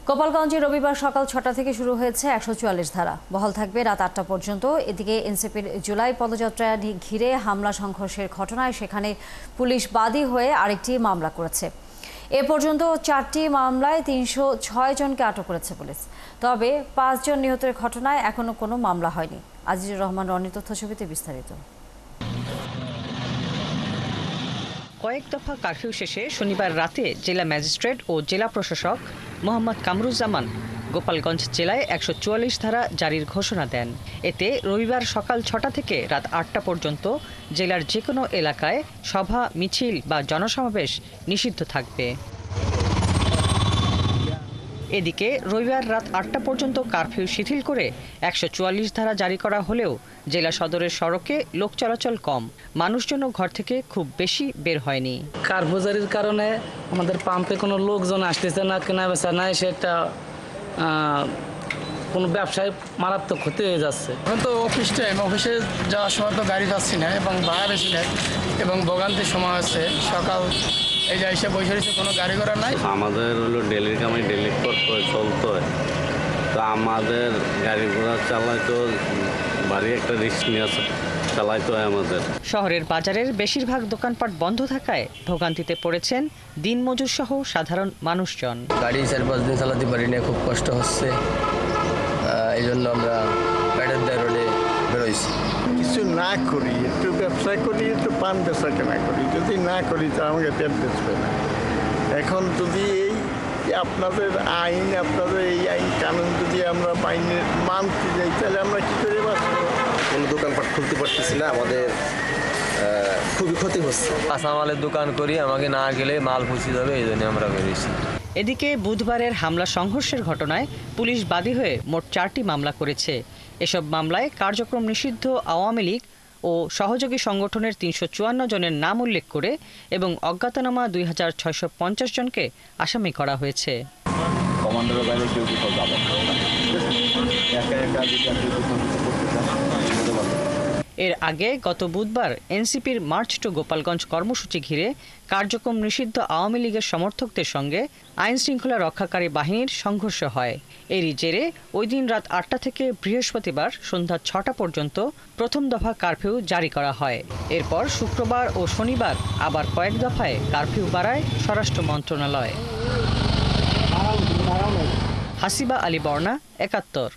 গোপালগঞ্জে রবিবার সকাল ৬টা থেকে শুরু হয়েছে ১৪৪ ধারা। বহাল থাকবে রাত ৮টা পর্যন্ত। এদিকে এনসিপির জুলাই পদযাত্রা ঘিরে হামলা সংঘর্ষের ঘটনায় সেখানে পুলিশ বাদী হয়ে আরেকটি মামলা করেছে। এ পর্যন্ত ৪টি মামলায় ৩০৬ জনকে আটক করেছে পুলিশ। তবে ৫ জন নিহতের ঘটনায় এখনো কোনো মামলা হয়নি। আজিজুর রহমান রনির তথ্যছবিতে বিস্তারিত। কয়েক দফা কারফিউ শেষে শনিবার রাতে জেলা ম্যাজিস্ট্রেট ও জেলা প্রশাসক মোহাম্মদ কামরুজ্জামান গোপালগঞ্জ জেলায় ১৪৪ ধারা জারির ঘোষণা দেন। এতে রবিবার সকাল ৬টা থেকে রাত ৮টা পর্যন্ত জেলার যে কোনো এলাকায় সভা, মিছিল বা জনসমাবেশ নিষিদ্ধ থাকবে। এদিকে রবিবার রাত ৮টা পর্যন্ত কারফিউ শিথিল করে ১৪৪ ধারা জারি করা হলেও জেলা সদরের সড়কে লোক চলাচল কম, মানুষজন ঘর থেকে খুব বেশি বের হয়নি। কারফিউ জারির কারণে আমাদের পাম্পে কোনো লোকজন আসতেছে না, কেনা বেচা নাই, সেটা কোনো ব্যবসায় মারাত্মক ক্ষতি হয়ে যাচ্ছে। এখন তো অফিসে যাওয়ার সময় তো গাড়ি পাচ্ছি না এবং ভাড়া বেশি নেই এবং ভোগান্তির সময় হচ্ছে। সকাল এই যে এসে বসে রয়েছে, কোনো গাড়ি ঘোড়া নাই। আমাদের হলো ডেলির কামাই ডেলি করতে হয়, চলতে হয়। তো আমাদের গাড়ি ঘোড়া চালাইতো বাড়ি একটা রিস্ক নিয়ে চালাইতে হয় আমাদের। শহরের বাজারের বেশিরভাগ দোকানপাট বন্ধ থাকায় ভোগান্তিতে পড়েছেন দিনমজুর সহ সাধারণ মানুষজন। গাড়ি ৪-৫ দিন চালাতে পারি না, খুব কষ্ট হচ্ছে। এই জন্য আমরা ব্যাটার দেয় রোডে বেরোইছি। কিছু না করি, একটু ব্যবসা করি, একটু পান বেচা কেনা করি। যদি না করি তো আমাকে পেট বেচবে না। এখন যদি এই আপনাদের এই আইন কানুন যদি আমরা মানতে যাই, তাহলে আমরা কি করে বাঁচবো? কোনো দোকানপাট খুলতে পারতেছি না, আমাদের খুবই ক্ষতি হচ্ছে। কাঁচামালের দোকান করি, আমাকে না গেলে মাল পচে যাবে, এই জন্য আমরা বেরিয়েছি। এদিকে বুধবারের হামলা সংঘর্ষের ঘটনায় পুলিশ বাদী হয়ে মোট ৪টি মামলা করেছে। এসব মামলায় কার্যক্রম নিষিদ্ধ আওয়ামী লীগ ও সহযোগী সংগঠনের ৩৫৪ জনের নাম উল্লেখ করে এবং অজ্ঞাতনামা ২৬৫০ জনকে আসামি করা হয়েছে। এর আগে গত বুধবার এনসিপির মার্চ টু গোপালগঞ্জ কর্মসূচি ঘিরে কার্যক্রম নিষিদ্ধ আওয়ামী লীগের সমর্থকদের সঙ্গে আইন শৃঙ্খলা রক্ষাকারী বাহিনীর সংঘর্ষ হয়। এরই জেরে ওই দিন রাত ৮টা থেকে বৃহস্পতিবার সন্ধ্যা ৬টা পর্যন্ত প্রথম দফা কারফিউ জারি করা হয়। এরপর শুক্রবার ও শনিবার আবার কয়েক দফায় কারফিউ বাড়ায় স্বরাষ্ট্র মন্ত্রণালয়। হাসিবা আলী বর্ণা, ৭১।